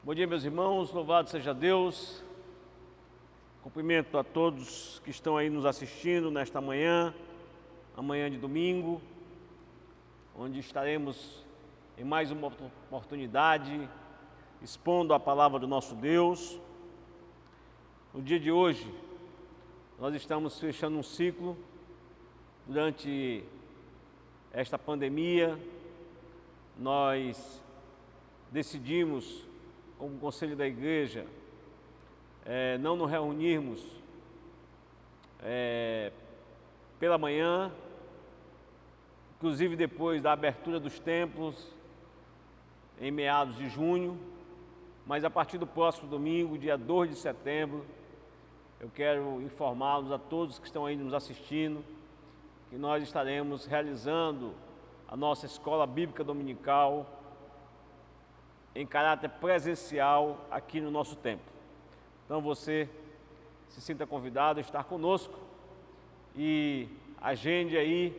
Bom dia, meus irmãos, louvado seja Deus. Cumprimento a todos que estão aí nos assistindo nesta manhã, amanhã de domingo, onde estaremos em mais uma oportunidade expondo a palavra do nosso Deus. No dia de hoje, nós estamos fechando um ciclo durante esta pandemia. Nós decidimos, como conselho da igreja, não nos reunirmos pela manhã, inclusive depois da abertura dos templos, em meados de junho, mas a partir do próximo domingo, dia 2 de setembro, eu quero informá-los a todos que estão aí nos assistindo, que nós estaremos realizando a nossa escola bíblica dominical em caráter presencial aqui no nosso templo. Então você se sinta convidado a estar conosco e agende aí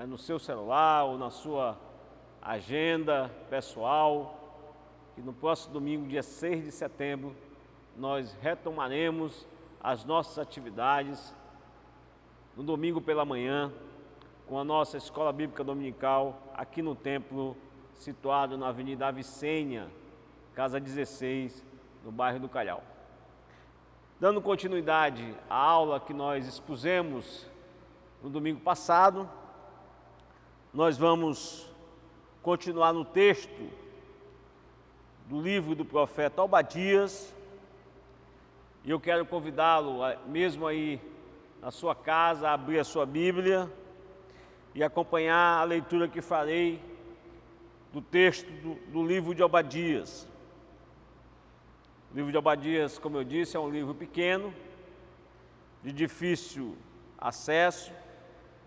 no seu celular ou na sua agenda pessoal, que no próximo domingo, dia 6 de setembro, nós retomaremos as nossas atividades no domingo pela manhã com a nossa escola bíblica dominical aqui no templo situado na Avenida Avicênia, casa 16, no bairro do Calhau. Dando continuidade à aula que nós expusemos no domingo passado, nós vamos continuar no texto do livro do profeta Obadias, e eu quero convidá-lo, mesmo aí na sua casa, a abrir a sua Bíblia e acompanhar a leitura que farei do texto do livro de Obadias. O livro de Obadias, como eu disse, é um livro pequeno, de difícil acesso,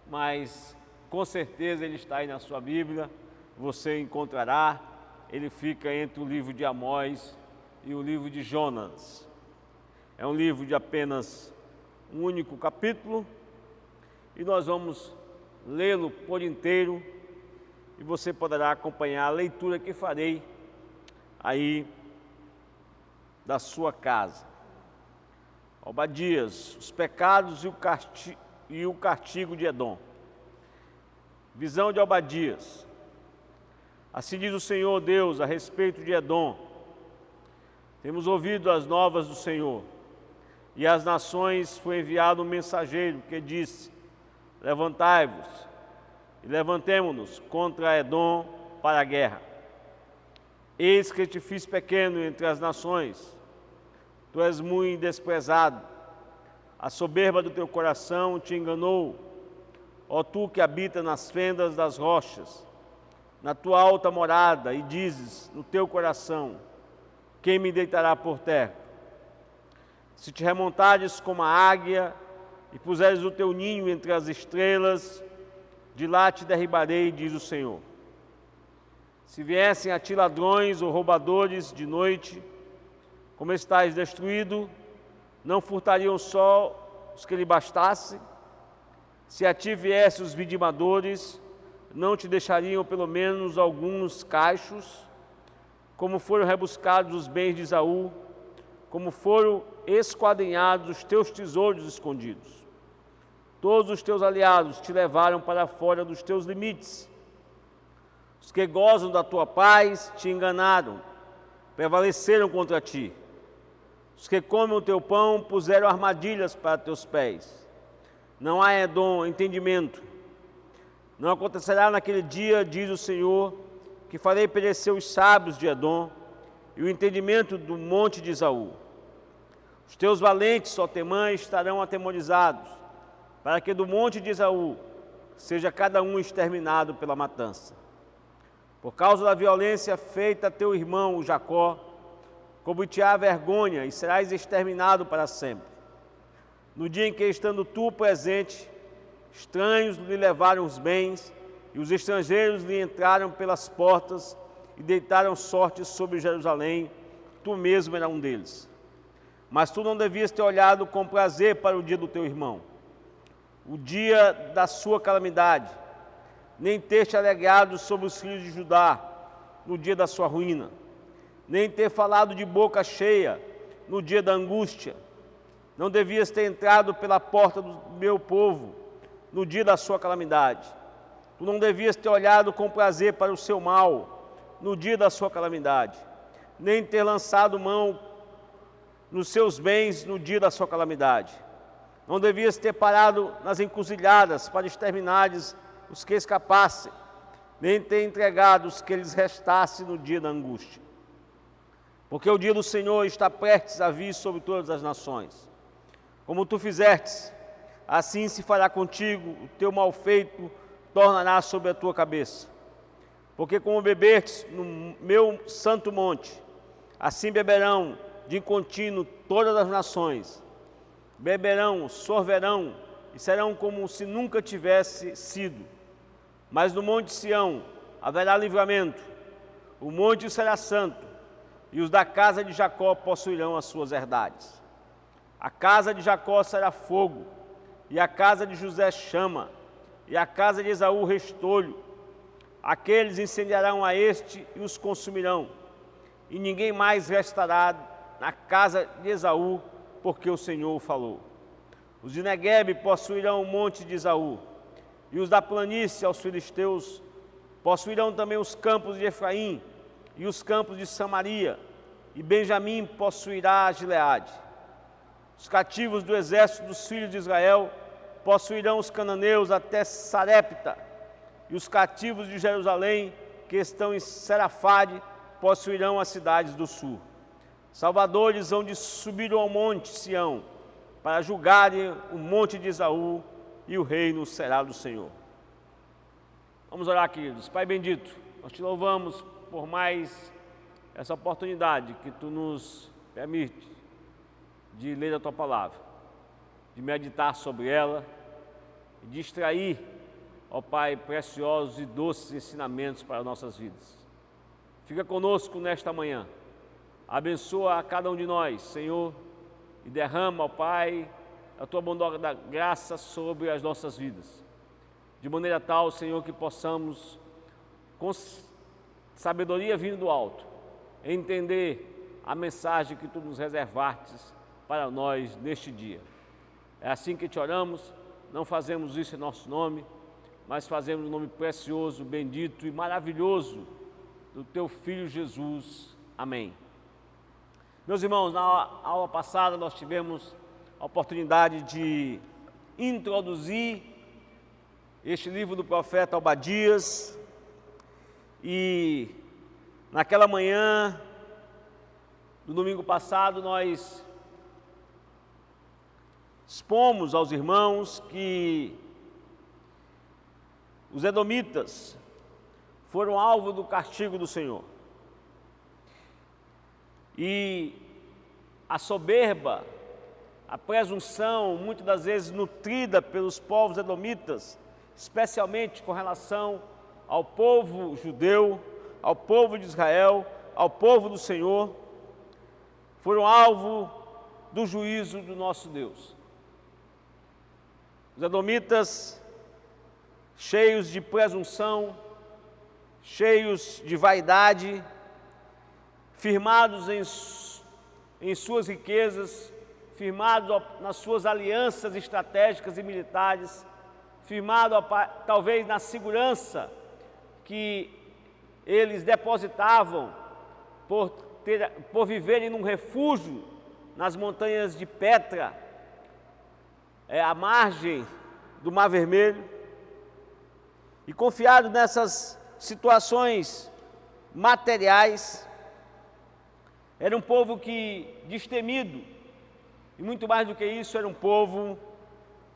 mas com certeza ele está aí na sua Bíblia, você encontrará. Ele fica entre o livro de Amós e o livro de Jonas. É um livro de apenas um único capítulo e nós vamos lê-lo por inteiro e você poderá acompanhar a leitura que farei aí da sua casa. Obadias, os pecados e o castigo de Edom. Visão de Obadias. Assim diz o Senhor Deus a respeito de Edom: temos ouvido as novas do Senhor, e às nações foi enviado um mensageiro que disse: levantai-vos e levantemo-nos contra Edom para a guerra. Eis que te fiz pequeno entre as nações, tu és muito desprezado, a soberba do teu coração te enganou, ó tu que habita nas fendas das rochas, na tua alta morada, e dizes no teu coração: quem me deitará por terra? Se te remontares como a águia e puseres o teu ninho entre as estrelas, de lá te derribarei, diz o Senhor. Se viessem a ti ladrões ou roubadores de noite, como estás destruído, não furtariam só os que lhe bastasse? Se a ti viessem os vidimadores, não te deixariam pelo menos alguns cachos? Como foram rebuscados os bens de Esaú, como foram esquadrinhados os teus tesouros escondidos. Todos os teus aliados te levaram para fora dos teus limites. Os que gozam da tua paz te enganaram, prevaleceram contra ti. Os que comem o teu pão puseram armadilhas para teus pés. Não há Edom entendimento. Não acontecerá naquele dia, diz o Senhor, que farei perecer os sábios de Edom e o entendimento do monte de Esaú. Os teus valentes, ó Temã, estarão atemorizados, para que do monte de Esaú seja cada um exterminado pela matança. Por causa da violência feita a teu irmão, o Jacó, cobrir-te-á vergonha e serás exterminado para sempre. No dia em que, estando tu presente, estranhos lhe levaram os bens, e os estrangeiros lhe entraram pelas portas e deitaram sorte sobre Jerusalém, tu mesmo era um deles. Mas tu não devias ter olhado com prazer para o dia do teu irmão, o dia da sua calamidade, nem ter te alegrado sobre os filhos de Judá no dia da sua ruína. nem ter falado de boca cheia no dia da angústia. Não devias ter entrado pela porta do meu povo no dia da sua calamidade. Tu não devias ter olhado com prazer para o seu mal no dia da sua calamidade, nem ter lançado mão nos seus bens no dia da sua calamidade. Não devias ter parado nas encruzilhadas para exterminares os que escapassem, nem ter entregado os que lhes restasse no dia da angústia. Porque o dia do Senhor está prestes a vir sobre todas as nações. Como tu fizestes, assim se fará contigo, o teu mal feito tornará sobre a tua cabeça. Porque como bebestes no meu santo monte, assim beberão de contínuo todas as nações. Beberão, sorverão, e serão como se nunca tivesse sido. Mas no monte Sião haverá livramento, o monte será santo, e os da casa de Jacó possuirão as suas herdades. A casa de Jacó será fogo, e a casa de José chama, e a casa de Esaú restolho. Aqueles incendiarão a este e os consumirão, e ninguém mais restará na casa de Esaú, porque o Senhor falou. Os de Neguebe possuirão o monte de Esaú, e os da planície aos filisteus possuirão também os campos de Efraim e os campos de Samaria, e Benjamim possuirá a Gileade. Os cativos do exército dos filhos de Israel possuirão os cananeus até Sarepta, e os cativos de Jerusalém, que estão em Serafade, possuirão as cidades do sul. Salvadores hão de subir ao monte Sião, para julgarem o monte de Esaú, e o reino será do Senhor. Vamos orar, queridos. Pai bendito, nós te louvamos por mais essa oportunidade que tu nos permite de ler a tua palavra, de meditar sobre ela e de extrair, ó Pai, preciosos e doces ensinamentos para nossas vidas. Fica conosco nesta manhã, abençoa a cada um de nós, Senhor, e derrama, ó Pai, a tua bondosa graça sobre as nossas vidas, de maneira tal, Senhor, que possamos, com sabedoria vindo do alto, entender a mensagem que tu nos reservastes para nós neste dia. É assim que te oramos, não fazemos isso em nosso nome, mas fazemos no nome precioso, bendito e maravilhoso do teu Filho Jesus. Amém. Meus irmãos, na aula passada nós tivemos a oportunidade de introduzir este livro do profeta Obadias, e naquela manhã do domingo passado nós expomos aos irmãos que os edomitas foram alvo do castigo do Senhor. E a soberba, a presunção, muitas das vezes nutrida pelos povos edomitas, especialmente com relação ao povo judeu, ao povo de Israel, ao povo do Senhor, foram alvo do juízo do nosso Deus. Os edomitas, cheios de presunção, cheios de vaidade, firmados em suas riquezas, firmados nas suas alianças estratégicas e militares, firmados talvez na segurança que eles depositavam por viverem num refúgio nas montanhas de Petra, à margem do Mar Vermelho, e confiado nessas situações materiais, era um povo que destemido, e muito mais do que isso, era um povo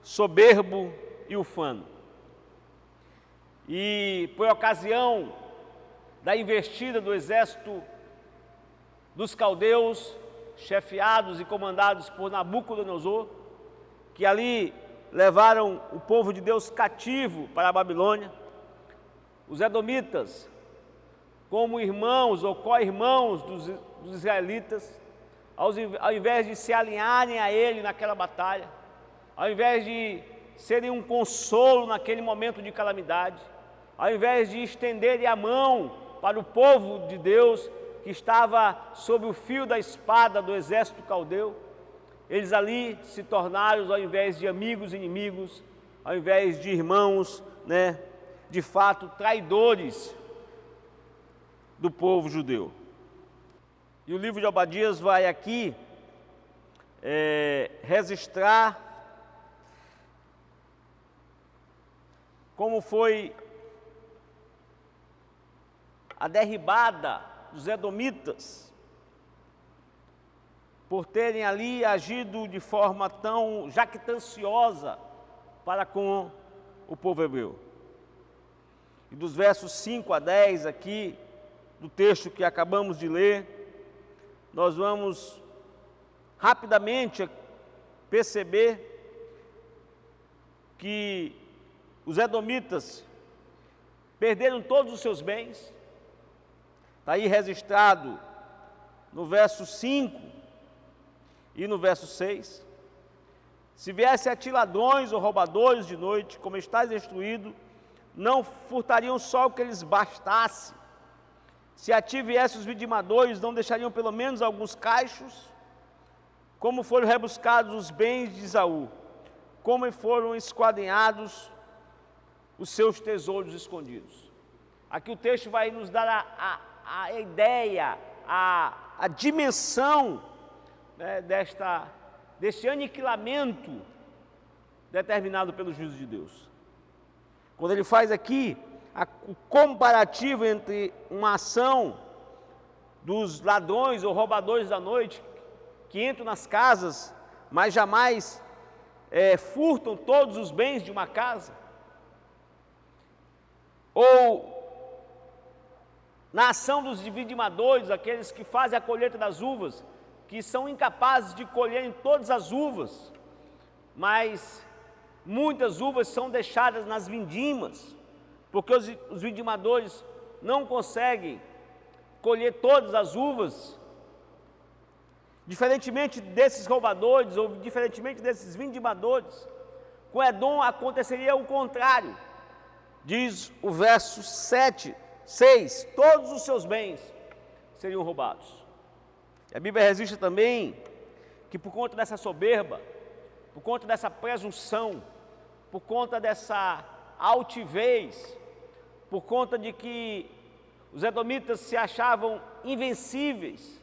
soberbo e ufano. E por ocasião da investida do exército dos caldeus, chefiados e comandados por Nabucodonosor, que ali levaram o povo de Deus cativo para a Babilônia, os edomitas, como irmãos ou co-irmãos dos israelitas, ao invés de se alinharem a ele naquela batalha, ao invés de serem um consolo naquele momento de calamidade, ao invés de estenderem a mão para o povo de Deus que estava sob o fio da espada do exército caldeu, eles ali se tornaram, ao invés de amigos, inimigos, ao invés de irmãos, de fato, traidores do povo judeu. E o livro de Obadias vai aqui registrar como foi a derribada dos edomitas, por terem ali agido de forma tão jactanciosa para com o povo hebreu. E dos versos 5 a 10 aqui, do texto que acabamos de ler, nós vamos rapidamente perceber que os edomitas perderam todos os seus bens. Está aí registrado no verso 5 e no verso 6. Se viesse a ti ladrões ou roubadores de noite, como estás instruído, não furtariam só o que lhes bastasse. Se a ti viessem os vidimadores, não deixariam pelo menos alguns cachos, como foram rebuscados os bens de Esaú, como foram esquadrinhados os seus tesouros escondidos. Aqui o texto vai nos dar a ideia, a dimensão, deste aniquilamento determinado pelo juízo de Deus. Quando ele faz aqui o comparativo entre uma ação dos ladrões ou roubadores da noite, que entram nas casas, mas jamais furtam todos os bens de uma casa, ou na ação dos vidimadores, aqueles que fazem a colheita das uvas, que são incapazes de colherem todas as uvas, mas muitas uvas são deixadas nas vindimas, porque os vindimadores não conseguem colher todas as uvas. Diferentemente desses roubadores, ou diferentemente desses vindimadores, com Edom aconteceria o contrário. Diz o verso 6, todos os seus bens seriam roubados. E a Bíblia registra também que por conta dessa soberba, por conta dessa presunção, por conta dessa altivez, por conta de que os edomitas se achavam invencíveis,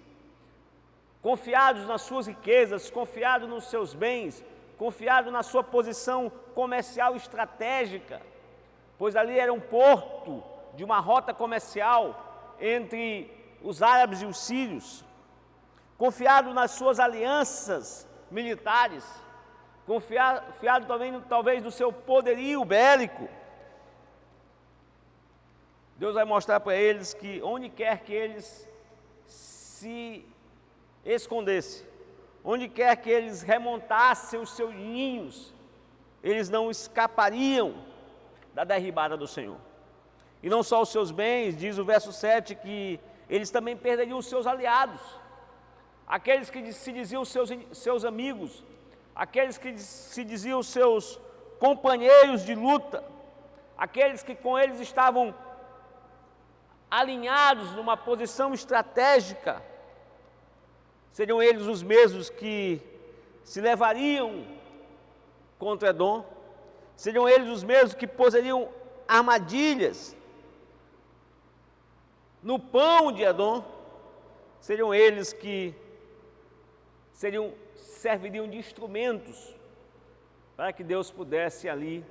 confiados nas suas riquezas, confiados nos seus bens, confiados na sua posição comercial estratégica, pois ali era um porto de uma rota comercial entre os árabes e os sírios, confiado nas suas alianças militares, confiado também talvez no seu poderio bélico. Deus vai mostrar para eles que onde quer que eles se escondessem, onde quer que eles remontassem os seus ninhos, eles não escapariam da derribada do Senhor. E não só os seus bens, diz o verso 7, que eles também perderiam os seus aliados, aqueles que se diziam seus amigos, aqueles que se diziam seus companheiros de luta, aqueles que com eles estavam alinhados numa posição estratégica, seriam eles os mesmos que se levariam contra Edom, seriam eles os mesmos que poseriam armadilhas no pão de Edom, seriam eles que serviriam de instrumentos para que Deus pudesse ali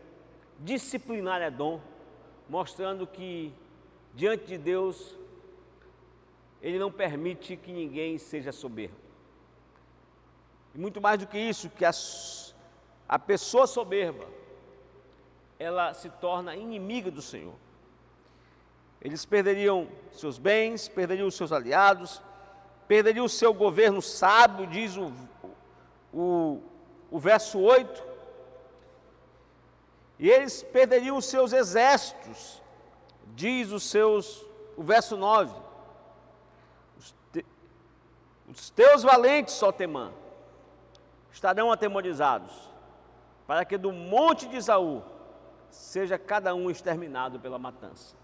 disciplinar Edom, mostrando que diante de Deus Ele não permite que ninguém seja soberbo. E muito mais do que isso, que a pessoa soberba, ela se torna inimiga do Senhor. Eles perderiam seus bens, perderiam os seus aliados, perderiam o seu governo sábio, diz o verso 8, e eles perderiam os seus exércitos, diz o verso 9, os teus valentes, ó Temã, estarão atemorizados, para que do monte de Esaú seja cada um exterminado pela matança.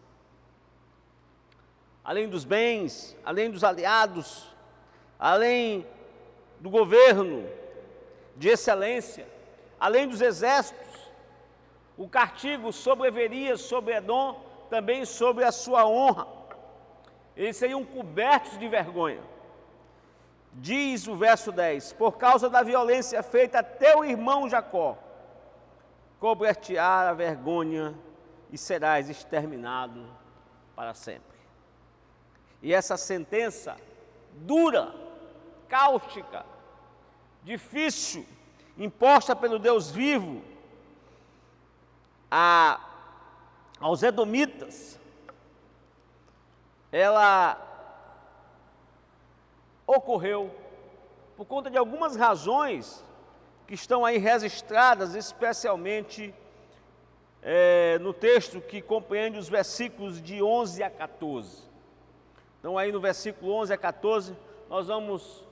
além dos bens, além dos aliados, além do governo de excelência, além dos exércitos, o castigo sobreviria sobre Edom, também sobre a sua honra. Eles seriam cobertos de vergonha. Diz o verso 10: por causa da violência feita a teu irmão Jacó, cobrir-te-á a vergonha e serás exterminado para sempre. E essa sentença dura, cáustica, difícil, imposta pelo Deus vivo aos edomitas, ela ocorreu por conta de algumas razões que estão aí registradas, especialmente no texto que compreende os versículos de 11 a 14. Então aí no versículo 11 a 14, nós vamos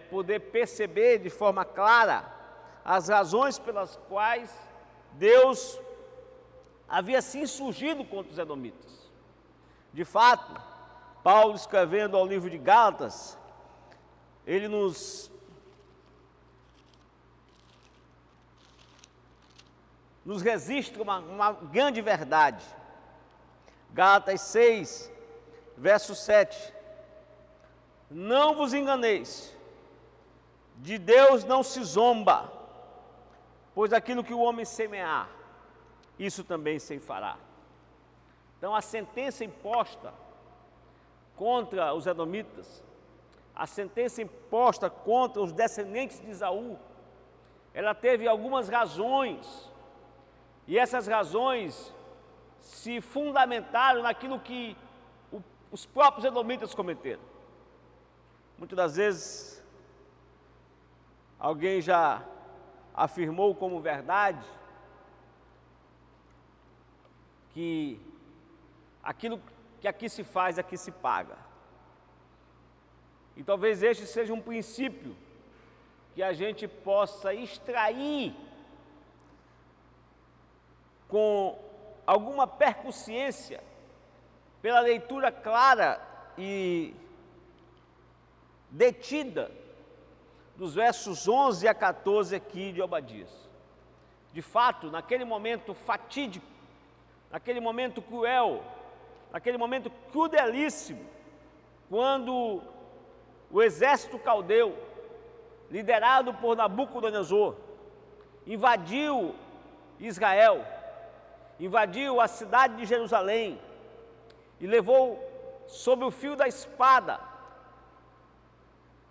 poder perceber de forma clara as razões pelas quais Deus havia se insurgido contra os edomitas. De fato, Paulo, escrevendo ao livro de Gálatas, ele nos registra uma grande verdade. Gálatas 6, verso 7. Não vos enganeis, de Deus não se zomba, pois aquilo que o homem semear, isso também se fará. Então a sentença imposta contra os edomitas, a sentença imposta contra os descendentes de Esaú, ela teve algumas razões, e essas razões se fundamentaram naquilo que os próprios edomitas cometeram. Muitas das vezes, alguém já afirmou como verdade que aquilo que aqui se faz, aqui se paga. E talvez este seja um princípio que a gente possa extrair com alguma percussiência pela leitura clara e detida dos versos 11 a 14 aqui de Obadias. De fato, naquele momento fatídico, naquele momento cruel, naquele momento crudelíssimo, quando o exército caldeu, liderado por Nabucodonosor, invadiu Israel, invadiu a cidade de Jerusalém e levou sob o fio da espada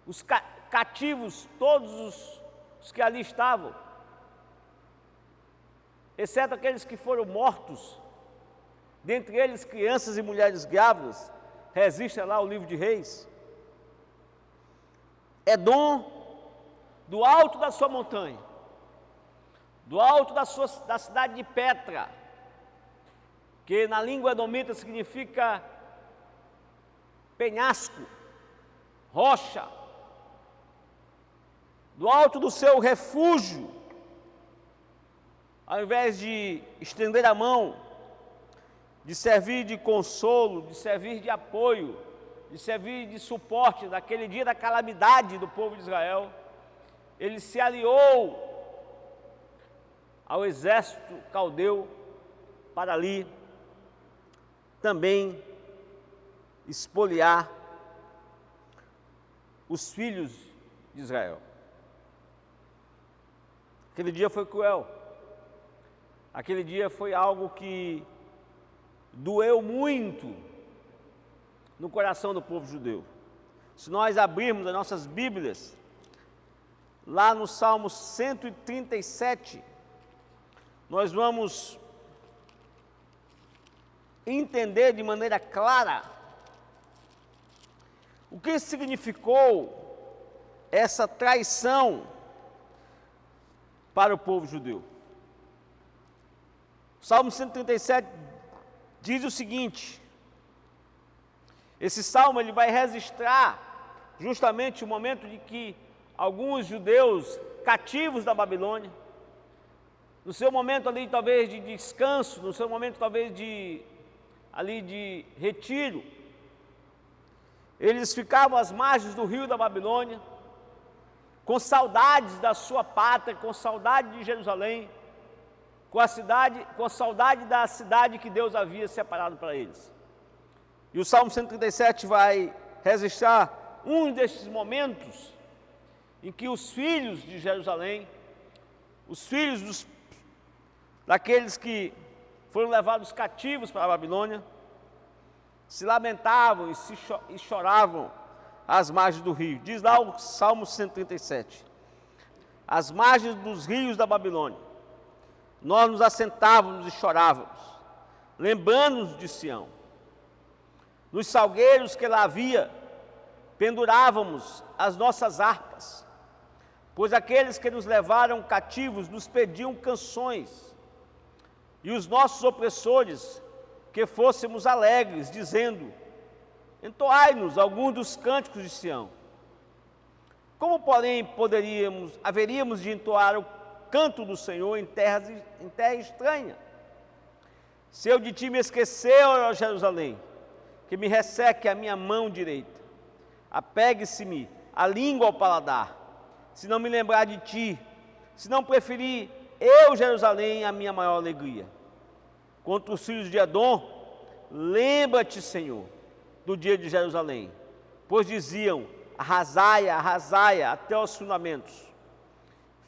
os cativos, todos os que ali estavam, exceto aqueles que foram mortos, dentre eles crianças e mulheres grávidas. Registra lá o livro de Reis. Edom, do alto da sua montanha, do alto da cidade de Petra, que na língua edomita significa penhasco, rocha, do alto do seu refúgio, ao invés de estender a mão, de servir de consolo, de servir de apoio, de servir de suporte naquele dia da calamidade do povo de Israel, ele se aliou ao exército caldeu para ali também espoliar os filhos de Israel. Aquele dia foi cruel, aquele dia foi algo que doeu muito no coração do povo judeu. Se nós abrirmos as nossas Bíblias, lá no Salmo 137, nós vamos entender de maneira clara o que significou essa traição para o povo judeu. O Salmo 137 diz o seguinte: esse salmo ele vai registrar justamente o momento de que alguns judeus cativos da Babilônia, no seu momento ali talvez de descanso, no seu momento talvez de ali de retiro. Eles ficavam às margens do rio da Babilônia, com saudades da sua pátria, com saudade de Jerusalém, com saudade da cidade que Deus havia separado para eles. E o Salmo 137 vai registrar um destes momentos em que os filhos de Jerusalém, os filhos daqueles que foram levados cativos para a Babilônia, se lamentavam e choravam às margens do rio. Diz lá o Salmo 137, às margens dos rios da Babilônia, nós nos assentávamos e chorávamos, lembrando-nos de Sião. Nos salgueiros que lá havia, pendurávamos as nossas harpas, pois aqueles que nos levaram cativos nos pediam canções, e os nossos opressores que fôssemos alegres, dizendo: entoai-nos alguns dos cânticos de Sião. Como, porém, haveríamos de entoar o canto do Senhor em terra estranha? Se eu de ti me esquecer, ó Jerusalém, que me resseque a minha mão direita, apegue-se-me a língua ao paladar, se não me lembrar de ti, se não preferir eu, Jerusalém, a minha maior alegria. Contra os filhos de Edom, lembra-te, Senhor, do dia de Jerusalém, pois diziam: arrasaia, arrasaia até os fundamentos.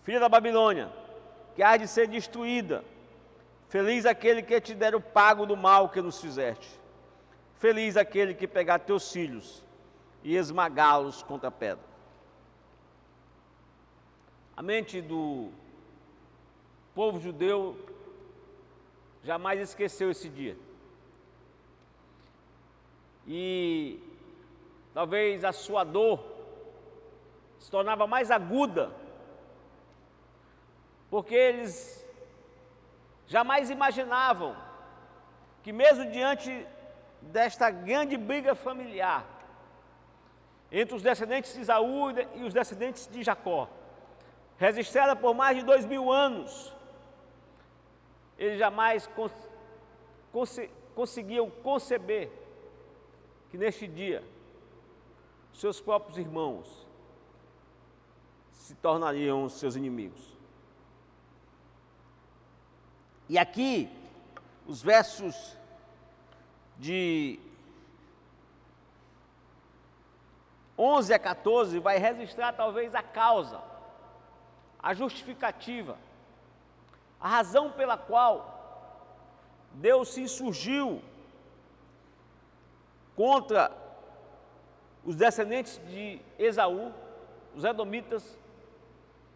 Filha da Babilônia, que há de ser destruída, feliz aquele que te der o pago do mal que nos fizeste. Feliz aquele que pegar teus filhos e esmagá-los contra a pedra. A mente do povo judeu jamais esqueceu esse dia. E talvez a sua dor se tornava mais aguda, porque eles jamais imaginavam que mesmo diante desta grande briga familiar entre os descendentes de Esaú e os descendentes de Jacó, registrada por mais de 2000 anos, eles jamais conseguiam conceber que neste dia seus próprios irmãos se tornariam seus inimigos. E aqui, os versos de 11 a 14 vai registrar talvez a causa, a justificativa, a razão pela qual Deus se insurgiu contra os descendentes de Esaú, os edomitas,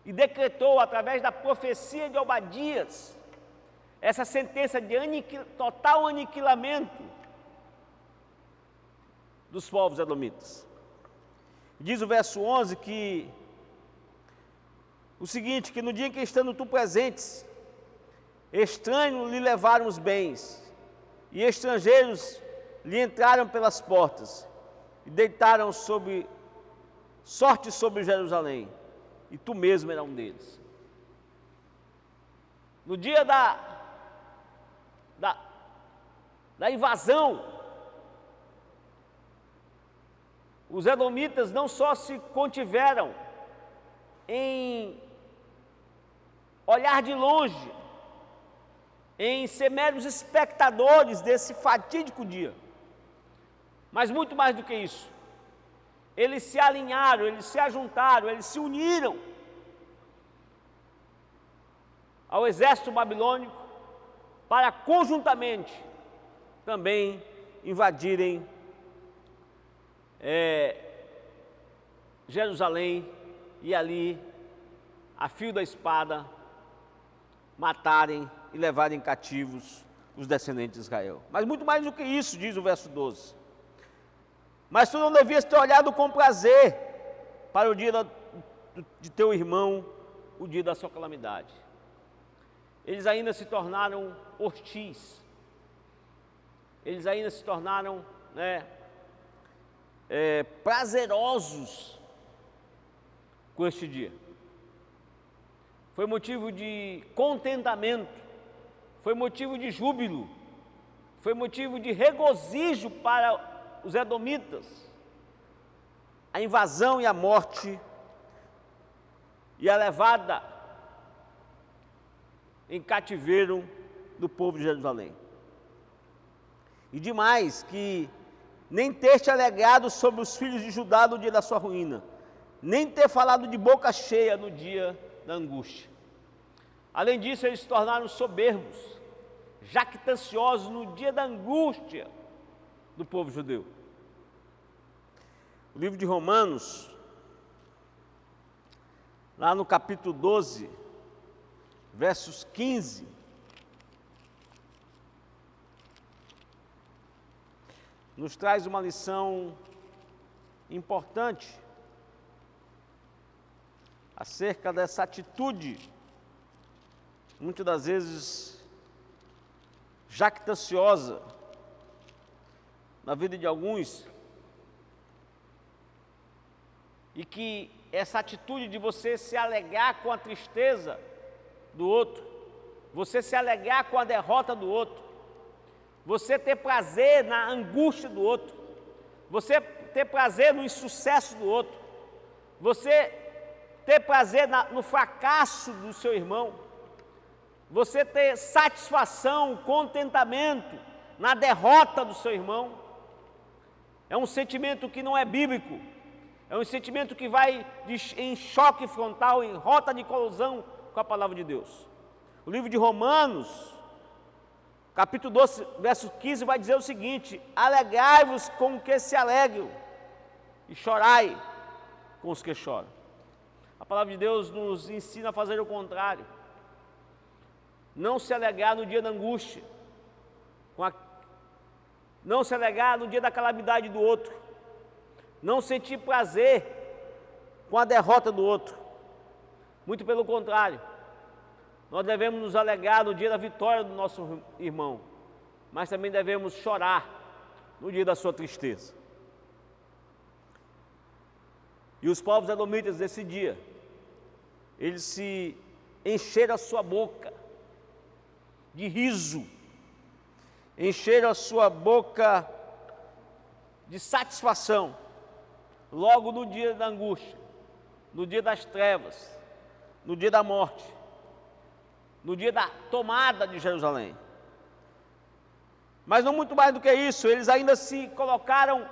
e decretou através da profecia de Obadias essa sentença de total aniquilamento dos povos edomitas. Diz o verso 11 que o seguinte, que no dia em que estando tu presentes, estranhos lhe levaram os bens, e estrangeiros lhe entraram pelas portas, e deitaram sorte sobre Jerusalém, e tu mesmo era um deles. No dia da invasão, os edomitas não só se contiveram em olhar de longe, em ser meros espectadores desse fatídico dia, mas muito mais do que isso, eles se alinharam, eles se ajuntaram, eles se uniram ao exército babilônico para conjuntamente também invadirem Jerusalém e ali, a fio da espada, matarem e levarem cativos os descendentes de Israel. Mas muito mais do que isso, diz o verso 12. Mas tu não devias ter olhado com prazer para o dia de teu irmão, o dia da sua calamidade. Eles ainda se tornaram hostis. Eles ainda se tornaram, prazerosos com este dia. Foi motivo de contentamento, foi motivo de júbilo, foi motivo de regozijo para os edomitas, a invasão e a morte e a levada em cativeiro do povo de Jerusalém. E demais que nem ter te alegado sobre os filhos de Judá no dia da sua ruína, nem ter falado de boca cheia no dia da angústia. Além disso, eles se tornaram soberbos, jactanciosos no dia da angústia do povo judeu. O livro de Romanos, lá no capítulo 12, versos 15, nos traz uma lição importante acerca dessa atitude, muitas das vezes jactanciosa, na vida de alguns, e que essa atitude de você se alegrar com a tristeza do outro, você se alegrar com a derrota do outro, você ter prazer na angústia do outro, você ter prazer no insucesso do outro, você ter prazer no fracasso do seu irmão, você ter satisfação, contentamento na derrota do seu irmão, é um sentimento que não é bíblico, é um sentimento que vai em choque frontal, em rota de colisão com a palavra de Deus. O livro de Romanos, capítulo 12, verso 15, vai dizer o seguinte: alegrai-vos com os que se alegram e chorai com os que choram. A palavra de Deus nos ensina a fazer o contrário. Não se alegrar no dia da angústia, não se alegrar no dia da calamidade do outro, não sentir prazer com a derrota do outro. Muito pelo contrário, nós devemos nos alegrar no dia da vitória do nosso irmão, mas também devemos chorar no dia da sua tristeza. E os povos edomitas nesse dia, eles se encheram a sua boca de riso, encheram a sua boca de satisfação, logo no dia da angústia, no dia das trevas, no dia da morte, no dia da tomada de Jerusalém. Mas não muito mais do que isso, eles ainda se colocaram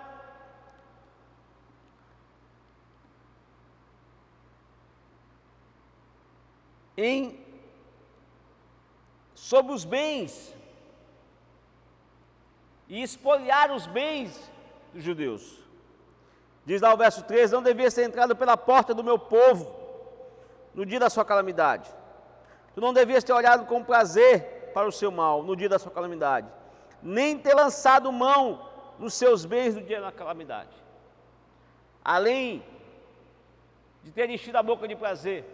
sobre os bens e espoliaram os bens dos judeus. Diz lá o verso 13: não devia ser entrado pela porta do meu povo no dia da sua calamidade. Tu não devias ter olhado com prazer para o seu mal no dia da sua calamidade, nem ter lançado mão nos seus bens no dia da calamidade. Além de ter enchido a boca de prazer,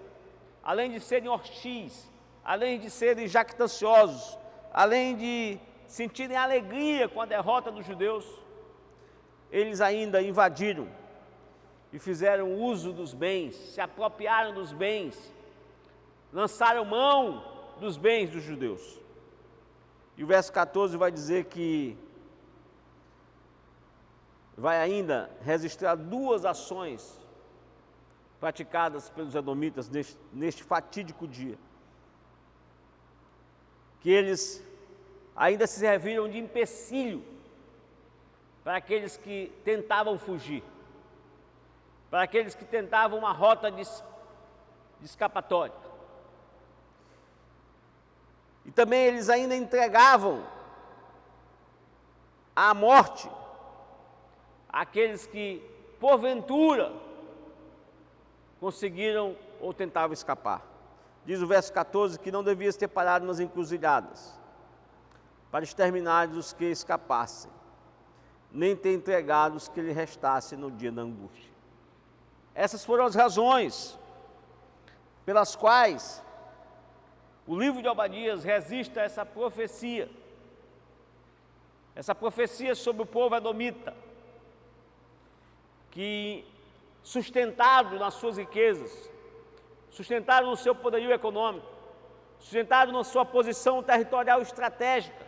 além de serem hostis, além de serem jactanciosos, além de sentirem alegria com a derrota dos judeus, eles ainda invadiram e fizeram uso dos bens, se apropriaram dos bens, lançaram mão dos bens dos judeus. E o verso 14 vai dizer que vai ainda registrar duas ações praticadas pelos edomitas neste fatídico dia, que eles ainda se serviram de empecilho para aqueles que tentavam fugir, para aqueles que tentavam uma rota de escapatória. E também eles ainda entregavam à morte aqueles que, porventura, conseguiram ou tentavam escapar. Diz o verso 14 que não devias ter parado nas encruzilhadas para exterminar os que escapassem, nem ter entregado os que lhe restassem no dia da angústia. Essas foram as razões pelas quais o livro de Obadias resiste a essa profecia sobre o povo edomita, que, sustentado nas suas riquezas, sustentado no seu poderio econômico, sustentado na sua posição territorial estratégica,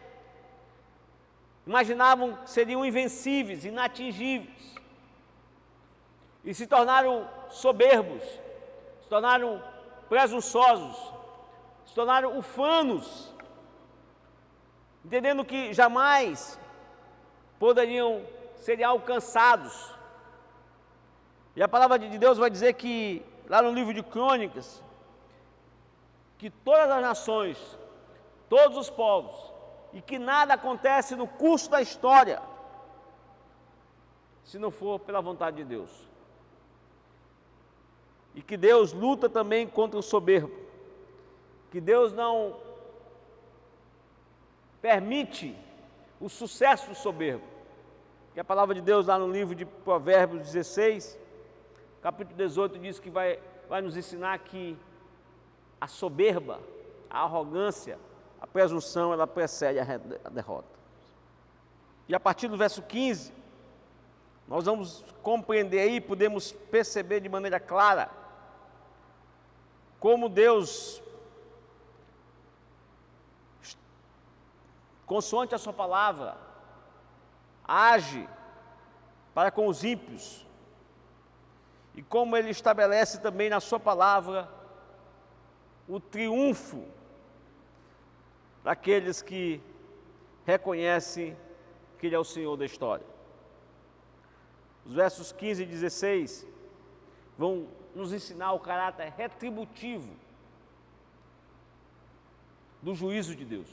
imaginavam que seriam invencíveis, inatingíveis, e se tornaram soberbos, se tornaram presunçosos, se tornaram ufanos, entendendo que jamais poderiam ser alcançados. E a palavra de Deus vai dizer que, lá no livro de Crônicas, que todas as nações, todos os povos, e que nada acontece no curso da história, se não for pela vontade de Deus. E que Deus luta também contra o soberbo, que Deus não permite o sucesso do soberbo. Que a palavra de Deus lá no livro de Provérbios 16, capítulo 18, diz que vai nos ensinar que a soberba, a arrogância, a presunção, ela precede a derrota. E a partir do verso 15, nós vamos compreender aí, podemos perceber de maneira clara, como Deus, consoante a sua palavra, age para com os ímpios, e como Ele estabelece também na sua palavra o triunfo daqueles que reconhecem que Ele é o Senhor da história. Os versos 15 e 16 vão nos ensinar o caráter retributivo do juízo de Deus.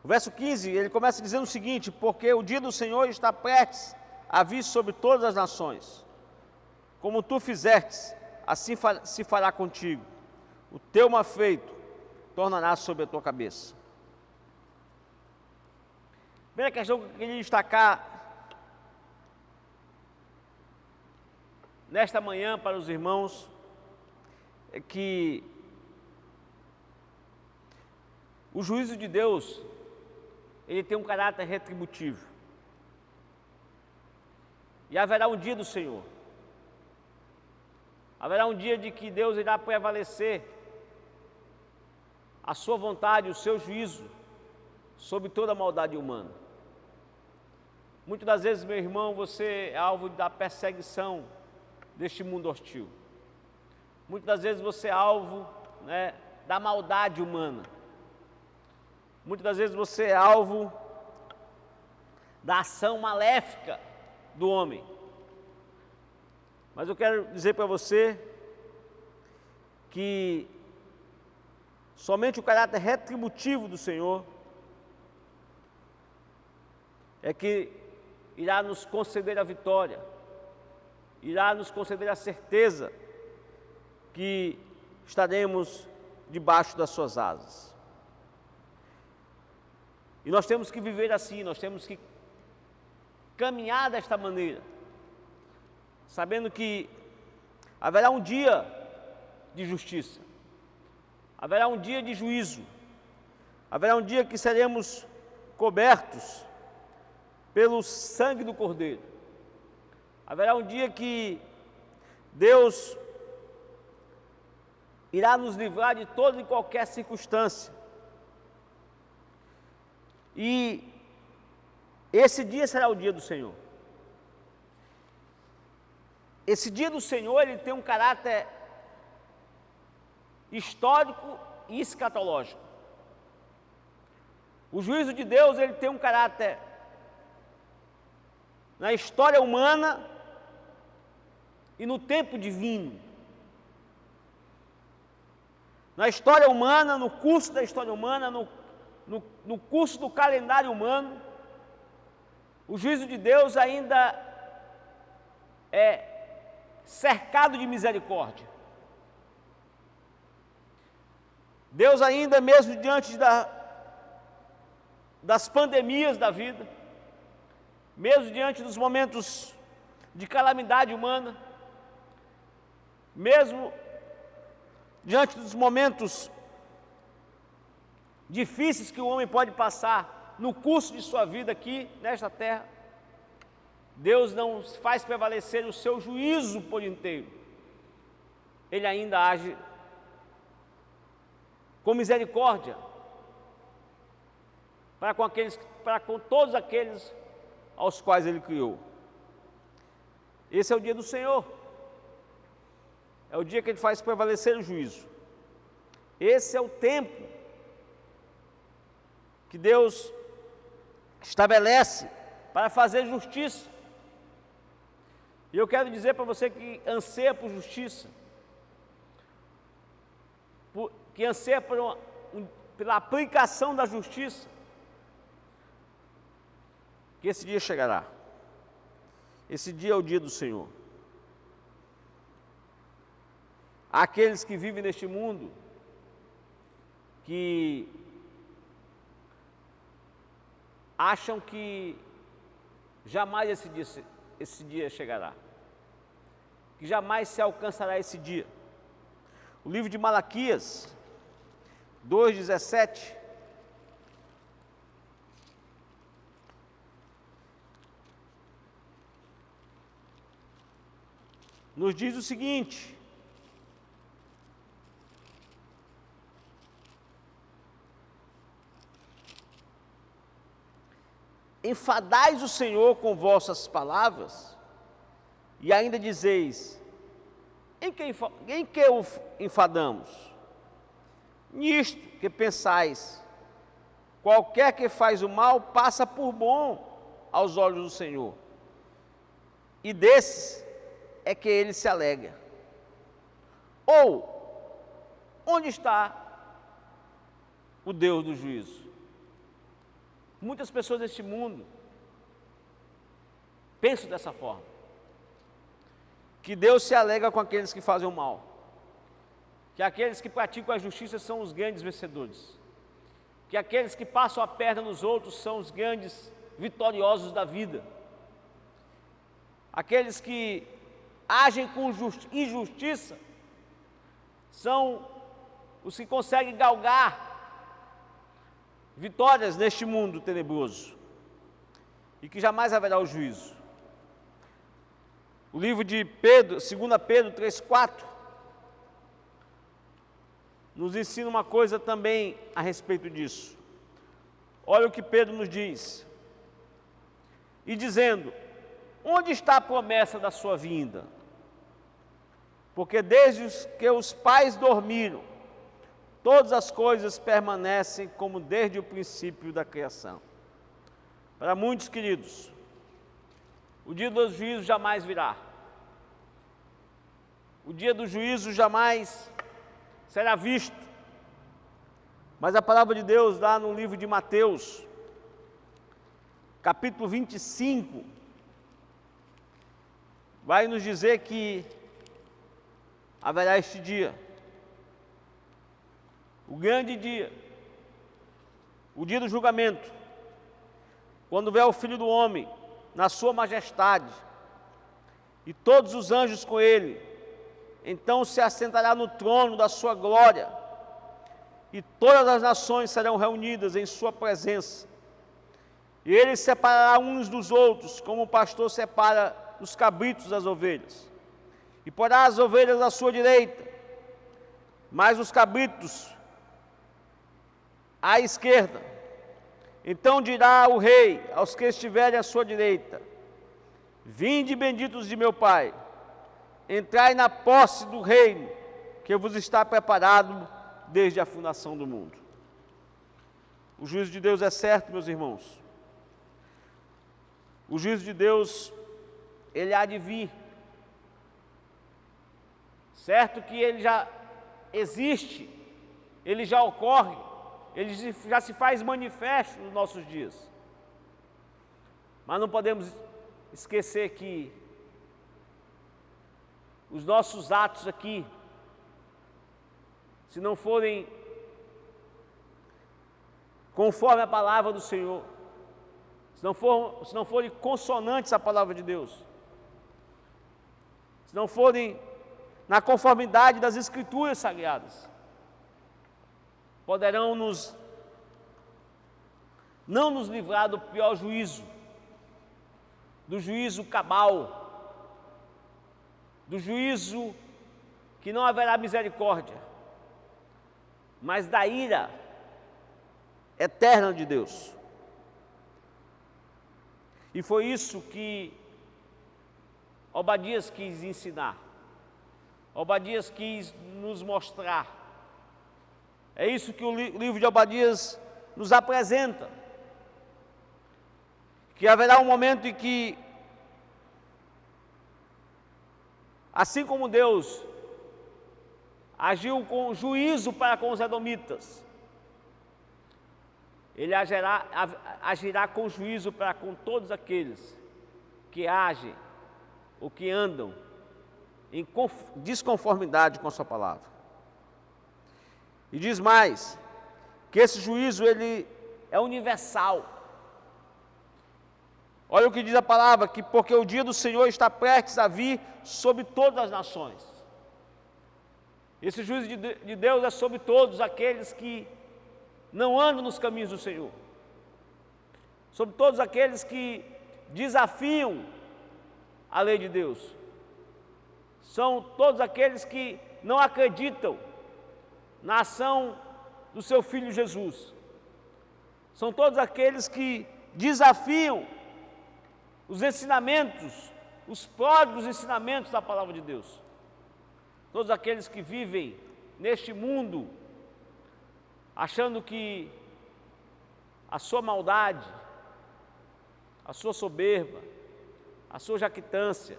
O verso 15, ele começa dizendo o seguinte: porque o dia do Senhor está prestes a vir sobre todas as nações. Como tu fizestes, assim se fará contigo. O teu malfeito tornará sobre a tua cabeça. A primeira questão que eu queria destacar nesta manhã para os irmãos é que o juízo de Deus, ele tem um caráter retributivo. E haverá um dia do Senhor. Haverá um dia de que Deus irá prevalecer a sua vontade, o seu juízo sobre toda a maldade humana. Muitas das vezes, meu irmão, você é alvo da perseguição deste mundo hostil. Muitas das vezes você é alvo, da maldade humana. Muitas das vezes você é alvo da ação maléfica do homem. Mas eu quero dizer para você que somente o caráter retributivo do Senhor é que irá nos conceder a vitória, irá nos conceder a certeza que estaremos debaixo das suas asas. E nós temos que viver assim, nós temos que caminhar desta maneira, sabendo que haverá um dia de justiça, haverá um dia de juízo, haverá um dia que seremos cobertos pelo sangue do Cordeiro, haverá um dia que Deus irá nos livrar de toda e qualquer circunstância. E esse dia será o dia do Senhor. Esse dia do Senhor, ele tem um caráter histórico e escatológico. O juízo de Deus, ele tem um caráter na história humana e no tempo divino. Na história humana, no curso da história humana, no curso do calendário humano, o juízo de Deus ainda é cercado de misericórdia. Deus ainda, mesmo diante das pandemias da vida, mesmo diante dos momentos de calamidade humana, mesmo diante dos momentos difíceis que o homem pode passar no curso de sua vida aqui, nesta terra, Deus não faz prevalecer o seu juízo por inteiro. Ele ainda age com misericórdia, para com todos aqueles aos quais Ele criou. Esse é o dia do Senhor. É o dia que Ele faz prevalecer o juízo. Esse é o tempo que Deus estabelece para fazer justiça. E eu quero dizer para você que anseia por justiça, que anseia pela aplicação da justiça, que esse dia chegará. Esse dia é o dia do Senhor. Há aqueles que vivem neste mundo que acham que jamais esse dia chegará, que jamais se alcançará esse dia. O livro de Malaquias 2:17 nos diz o seguinte: enfadais o Senhor com vossas palavras, e ainda dizeis: em que o enfadamos? Nisto que pensais: qualquer que faz o mal passa por bom aos olhos do Senhor, e desses é que ele se alegra. Ou, onde está o Deus do juízo? Muitas pessoas deste mundo pensam dessa forma, que Deus se alegra com aqueles que fazem o mal, que aqueles que praticam a justiça são os grandes vencedores, que aqueles que passam a perna nos outros são os grandes vitoriosos da vida, aqueles que agem com injustiça são os que conseguem galgar vitórias neste mundo tenebroso, e que jamais haverá o juízo. O livro de Pedro, 2 Pedro 3:4, nos ensina uma coisa também a respeito disso. Olha o que Pedro nos diz: e dizendo: onde está a promessa da sua vinda? Porque desde que os pais dormiram, todas as coisas permanecem como desde o princípio da criação. Para muitos, queridos, o dia do juízo jamais virá. O dia do juízo jamais será visto. Mas a palavra de Deus, lá no livro de Mateus, capítulo 25, vai nos dizer que haverá este dia, o grande dia, o dia do julgamento, quando vier o Filho do Homem na sua majestade e todos os anjos com ele, então se assentará no trono da sua glória e todas as nações serão reunidas em sua presença. E ele separará uns dos outros, como o pastor separa os cabritos das ovelhas, e porá as ovelhas à sua direita, mas os cabritos à esquerda. Então dirá o rei aos que estiverem à sua direita: vinde, benditos de meu Pai, entrai na posse do reino que vos está preparado desde a fundação do mundo. O juízo de Deus é certo, meus irmãos. O juízo de Deus, ele há de vir. Certo que ele já existe, ele já ocorre, ele já se faz manifesto nos nossos dias. Mas não podemos esquecer que os nossos atos aqui, se não forem conforme a palavra do Senhor, se não forem consonantes à palavra de Deus, se não forem na conformidade das Escrituras Sagradas, poderão não nos livrar do pior juízo, do juízo cabal, do juízo que não haverá misericórdia, mas da ira eterna de Deus. E foi isso que Obadias quis ensinar. Obadias quis nos mostrar. É isso que o livro de Obadias nos apresenta. Que haverá um momento em que, assim como Deus agiu com juízo para com os edomitas, Ele agirá com juízo para com todos aqueles que agem ou que andam em desconformidade com a sua palavra. E diz mais, que esse juízo ele é universal. Olha o que diz a palavra, que porque o dia do Senhor está prestes a vir sobre todas as nações. Esse juízo de Deus é sobre todos aqueles que não andam nos caminhos do Senhor. Sobre todos aqueles que desafiam a lei de Deus. São todos aqueles que não acreditam na ação do seu Filho Jesus. São todos aqueles que desafiam os ensinamentos, os pródigos ensinamentos da palavra de Deus. Todos aqueles que vivem neste mundo achando que a sua maldade, a sua soberba, a sua jactância,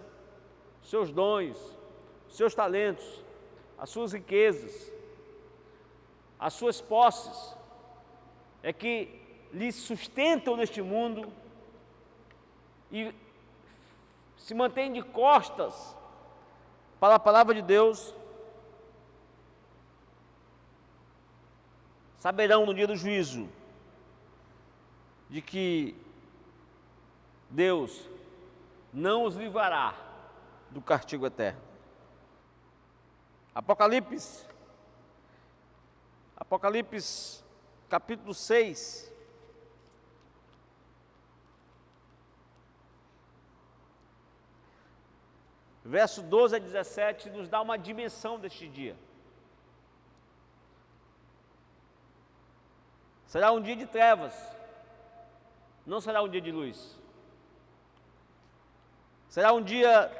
seus dons, seus talentos, as suas riquezas, as suas posses, é que lhes sustentam neste mundo e se mantêm de costas para a palavra de Deus, saberão no dia do juízo de que Deus não os livrará do castigo eterno. Apocalipse capítulo 6. Verso 12 a 17 nos dá uma dimensão deste dia. Será um dia de trevas, não será um dia de luz. Será um dia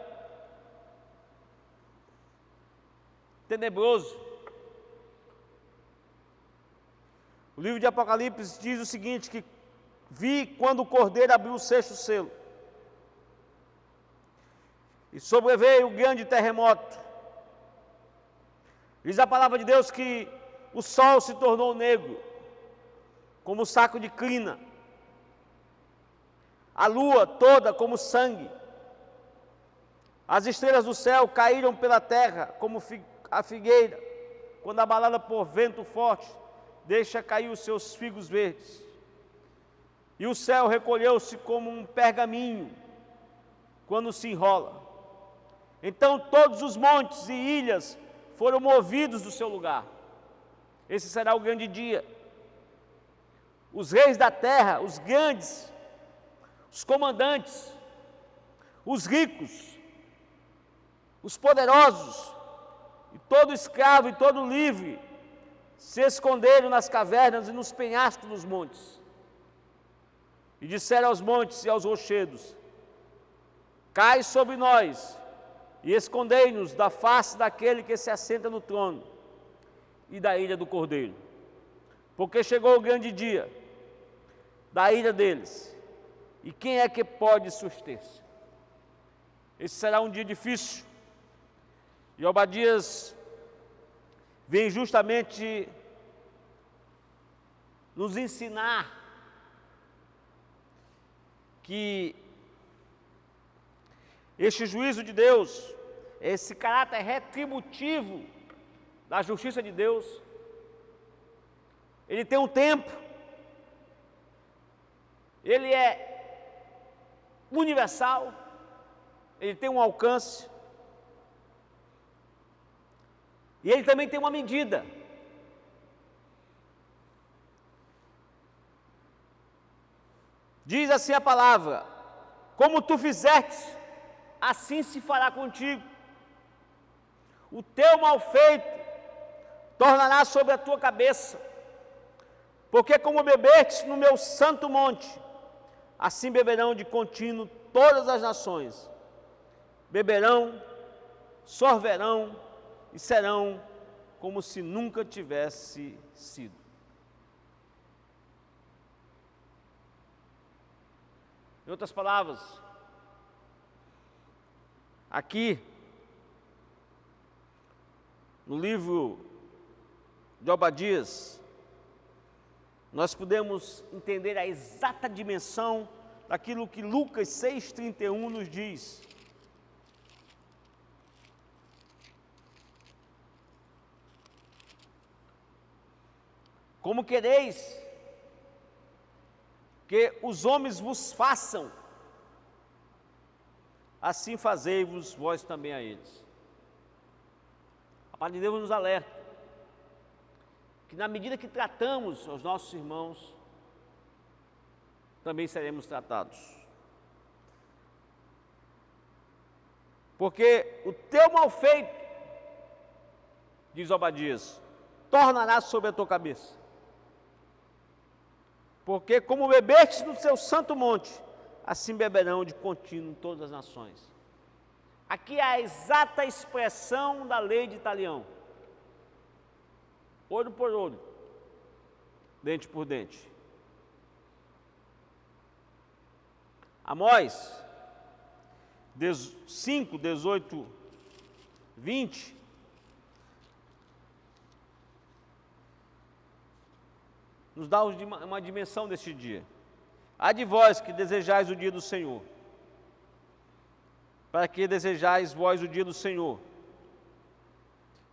tenebroso. O livro de Apocalipse diz o seguinte, que vi quando o Cordeiro abriu o sexto selo, e sobreveio o grande terremoto. Diz a palavra de Deus que o sol se tornou negro, como saco de crina, a lua toda como sangue, as estrelas do céu caíram pela terra como a figueira, quando abalada por vento forte, deixa cair os seus figos verdes. E o céu recolheu-se como um pergaminho, quando se enrola. Então todos os montes e ilhas foram movidos do seu lugar. Esse será o grande dia. Os reis da terra, os grandes, os comandantes, os ricos, os poderosos, e todo escravo e todo livre, se esconderam nas cavernas e nos penhascos dos montes. E disseram aos montes e aos rochedos: cai sobre nós, e escondei-nos da face daquele que se assenta no trono e da ira do Cordeiro. Porque chegou o grande dia da ira deles, e quem é que pode suster-se? Esse será um dia difícil, e Obadias vem justamente nos ensinar que este juízo de Deus, esse caráter retributivo da justiça de Deus, ele tem um tempo, ele é universal, ele tem um alcance, e ele também tem uma medida. Diz assim a palavra: como tu fizeste, assim se fará contigo. O teu mal feito tornará sobre a tua cabeça, porque como bebeste no meu santo monte, assim beberão de contínuo todas as nações. Beberão, sorverão e serão como se nunca tivesse sido. Em outras palavras, aqui, no livro de Obadias, nós podemos entender a exata dimensão daquilo que Lucas 6,31 nos diz. Como quereis que os homens vos façam, assim fazei-vos vós também a eles. A palavra de Deus nos alerta que na medida que tratamos os nossos irmãos, também seremos tratados. Porque o teu mal feito, diz Obadias, tornará sobre a tua cabeça. Porque como bebestes no seu santo monte, assim beberão de contínuo todas as nações. Aqui é a exata expressão da lei de Italião. Olho por olho, dente por dente. Amós 5, 18, 20. Nos dá uma dimensão deste dia. Há de vós que desejais o dia do Senhor. Para que desejais vós o dia do Senhor?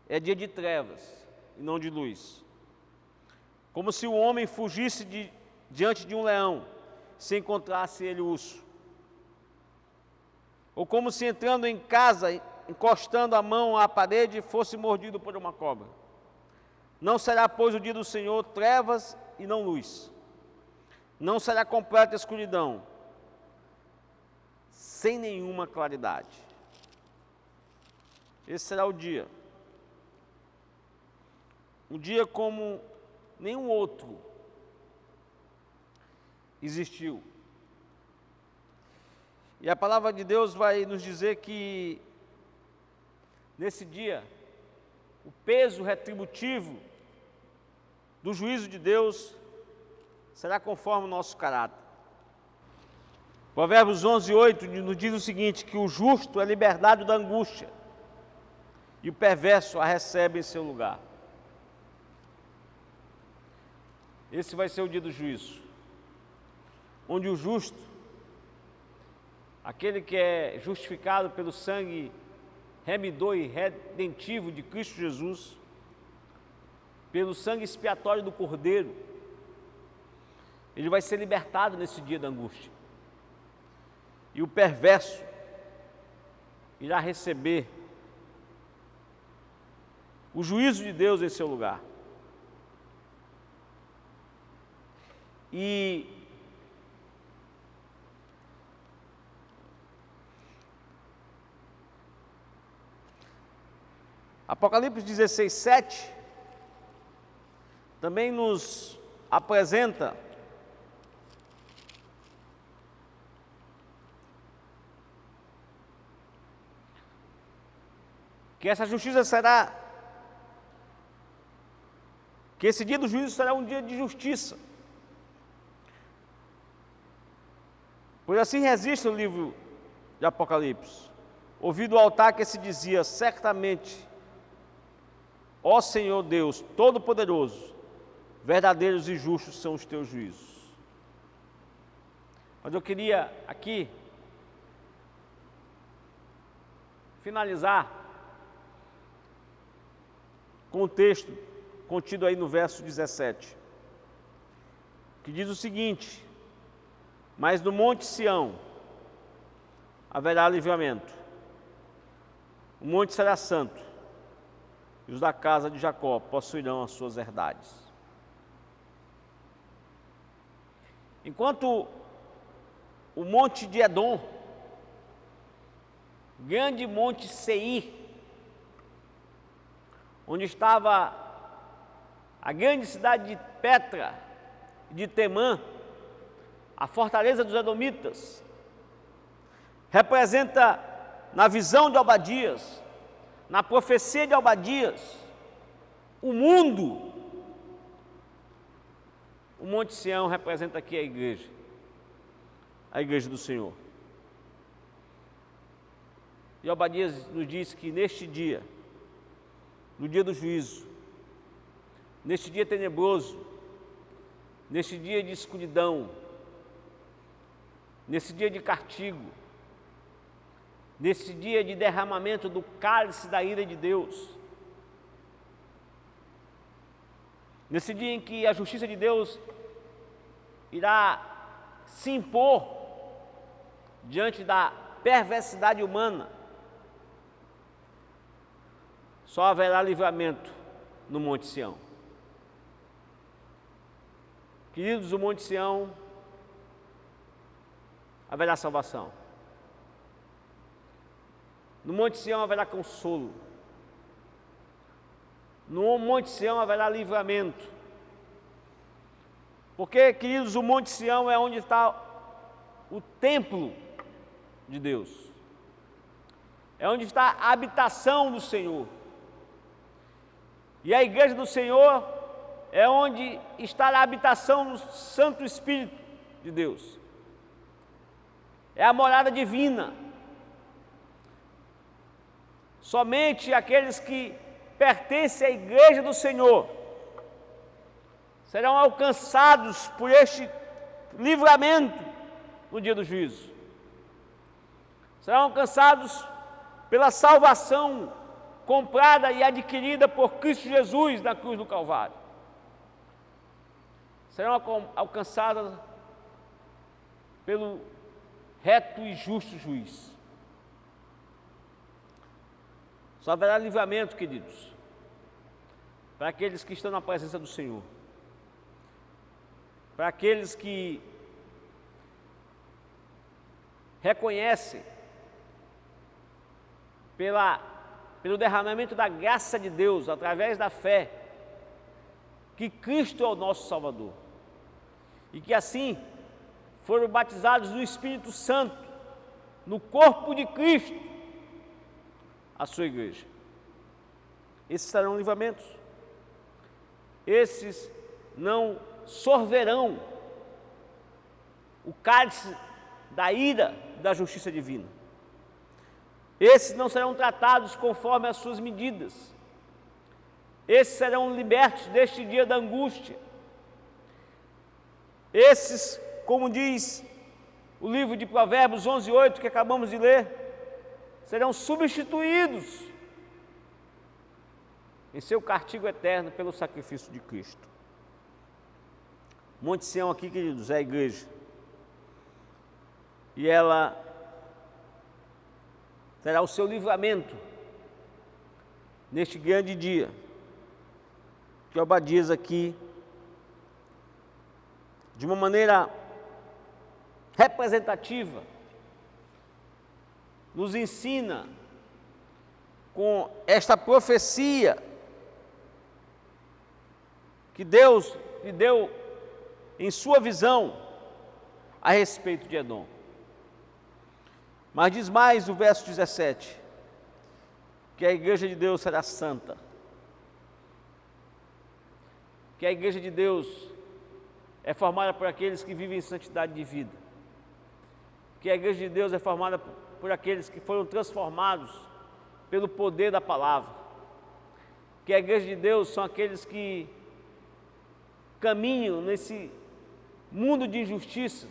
É dia de trevas e não de luz. Como se o homem fugisse diante de um leão, se encontrasse ele urso. Ou como se entrando em casa, encostando a mão à parede, fosse mordido por uma cobra. Não será, pois, o dia do Senhor trevas e não luz. Não será completa escuridão, sem nenhuma claridade. Esse será o dia. Um dia como nenhum outro existiu. E a palavra de Deus vai nos dizer que nesse dia o peso retributivo do juízo de Deus será conforme o nosso caráter. Provérbios 11:8 nos diz o seguinte, que o justo é libertado da angústia e o perverso a recebe em seu lugar. Esse vai ser o dia do juízo, onde o justo, aquele que é justificado pelo sangue remidor e redentivo de Cristo Jesus, pelo sangue expiatório do Cordeiro, ele vai ser libertado nesse dia da angústia. E o perverso irá receber o juízo de Deus em seu lugar. E Apocalipse 16:7 também nos apresenta que essa justiça será, que esse dia do juízo será um dia de justiça. Pois assim resiste o livro de Apocalipse. Ouvi do altar que se dizia, certamente, ó Senhor Deus Todo-Poderoso, verdadeiros e justos são os teus juízos. Mas eu queria aqui finalizar com o texto contido aí no verso 17, que diz o seguinte: mas no monte Sião haverá livramento, o monte será santo, e os da casa de Jacó possuirão as suas herdades. Enquanto o monte de Edom, grande monte Seir, onde estava a grande cidade de Petra e de Temã, a fortaleza dos edomitas, representa, na visão de Obadias, na profecia de Obadias, o mundo. O Monte Sião representa aqui a igreja do Senhor. E Obadias nos diz que neste dia, no dia do juízo, neste dia tenebroso, neste dia de escuridão, nesse dia de castigo, nesse dia de derramamento do cálice da ira de Deus, nesse dia em que a justiça de Deus irá se impor diante da perversidade humana, só haverá livramento no Monte Sião. Queridos, o Monte Sião haverá salvação. No Monte Sião haverá consolo. No Monte Sião haverá livramento. Porque, queridos, o Monte Sião é onde está o templo de Deus. É onde está a habitação do Senhor. E a igreja do Senhor é onde está a habitação do Santo Espírito de Deus. É a morada divina. Somente aqueles que pertencem à igreja do Senhor serão alcançados por este livramento no dia do juízo. Serão alcançados pela salvação comprada e adquirida por Cristo Jesus na cruz do Calvário. Serão alcançadas pelo reto e justo juiz. Só haverá livramento, queridos, para aqueles que estão na presença do Senhor, para aqueles que reconhecem pelo derramamento da graça de Deus, através da fé, que Cristo é o nosso Salvador, e que assim foram batizados no Espírito Santo, no corpo de Cristo, a sua igreja. Esses serão livramentos. Esses não sorverão o cálice da ira da justiça divina. Esses não serão tratados conforme as suas medidas. Esses serão libertos deste dia da angústia. Esses, como diz o livro de Provérbios 11:8, que acabamos de ler, serão substituídos em seu castigo eterno pelo sacrifício de Cristo. Monte Sião aqui, queridos, é a igreja. E ela terá o seu livramento neste grande dia, que Obadias aqui, de uma maneira representativa, nos ensina com esta profecia que Deus lhe deu em sua visão a respeito de Edom. Mas diz mais o verso 17, que a igreja de Deus será santa, que a igreja de Deus é formada por aqueles que vivem em santidade de vida, que a igreja de Deus é formada por aqueles que foram transformados pelo poder da palavra, que a igreja de Deus são aqueles que caminham nesse mundo de injustiça,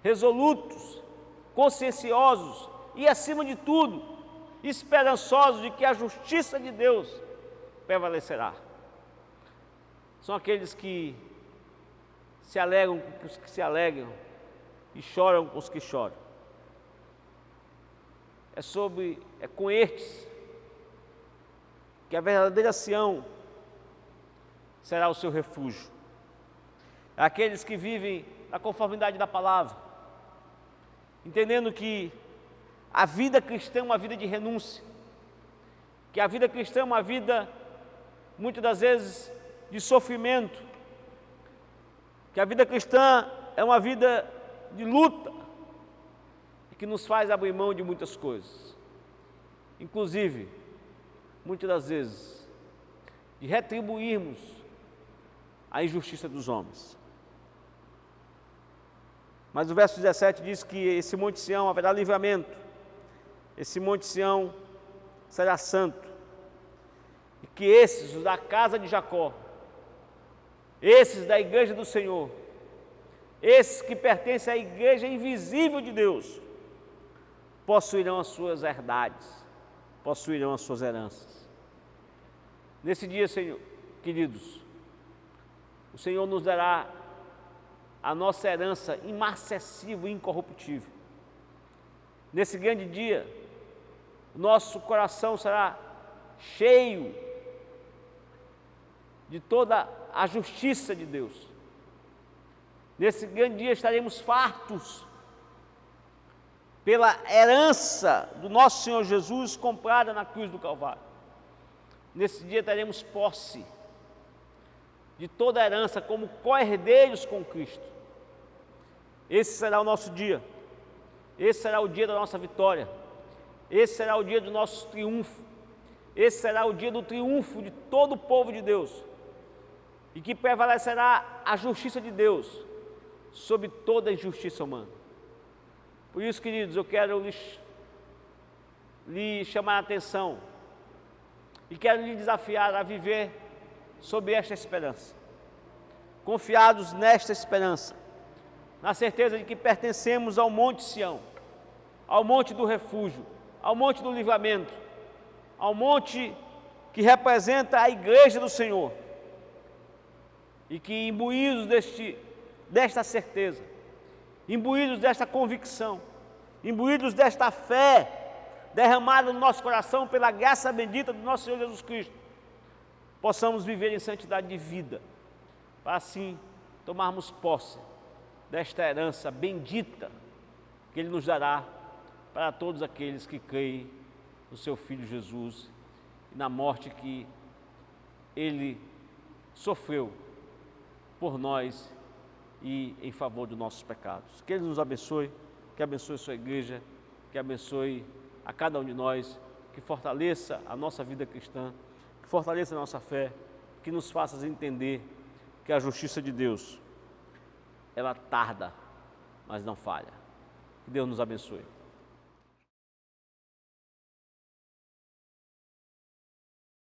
resolutos, conscienciosos e, acima de tudo, esperançosos de que a justiça de Deus prevalecerá. São aqueles que se alegram com os que se alegram e choram com os que choram. É com estes que a verdadeira Sião será o seu refúgio. É aqueles que vivem na conformidade da palavra, entendendo que a vida cristã é uma vida de renúncia, que a vida cristã é uma vida, muitas das vezes, de sofrimento, que a vida cristã é uma vida de luta, que nos faz abrir mão de muitas coisas, inclusive, muitas das vezes, de retribuirmos a injustiça dos homens. Mas o verso 17 diz que esse Monte Sião haverá livramento, esse Monte Sião será santo, e que esses, os da casa de Jacó, esses da igreja do Senhor, esses que pertencem à igreja invisível de Deus, possuirão as suas herdades, possuirão as suas heranças. Nesse dia, Senhor, queridos, o Senhor nos dará a nossa herança imarcessível e incorruptível. Nesse grande dia, nosso coração será cheio de toda a justiça de Deus. Nesse grande dia estaremos fartos pela herança do nosso Senhor Jesus comprada na cruz do Calvário. Nesse dia teremos posse de toda a herança como co-herdeiros com Cristo. Esse será o nosso dia. Esse será o dia da nossa vitória. Esse será o dia do nosso triunfo. Esse será o dia do triunfo de todo o povo de Deus. E que prevalecerá a justiça de Deus sobre toda a injustiça humana. Por isso, queridos, eu quero lhe chamar a atenção e quero lhe desafiar a viver sob esta esperança, confiados nesta esperança, na certeza de que pertencemos ao Monte Sião, ao Monte do Refúgio, ao Monte do Livramento, ao Monte que representa a Igreja do Senhor, e que imbuídos desta certeza, imbuídos desta convicção, imbuídos desta fé derramada no nosso coração pela graça bendita do nosso Senhor Jesus Cristo, possamos viver em santidade de vida, para assim tomarmos posse desta herança bendita que Ele nos dará para todos aqueles que creem no Seu Filho Jesus e na morte que Ele sofreu por nós e em favor dos nossos pecados. Que Ele nos abençoe, que abençoe a sua igreja, que abençoe a cada um de nós, que fortaleça a nossa vida cristã, que fortaleça a nossa fé, que nos faça entender que a justiça de Deus, ela tarda, mas não falha. Que Deus nos abençoe.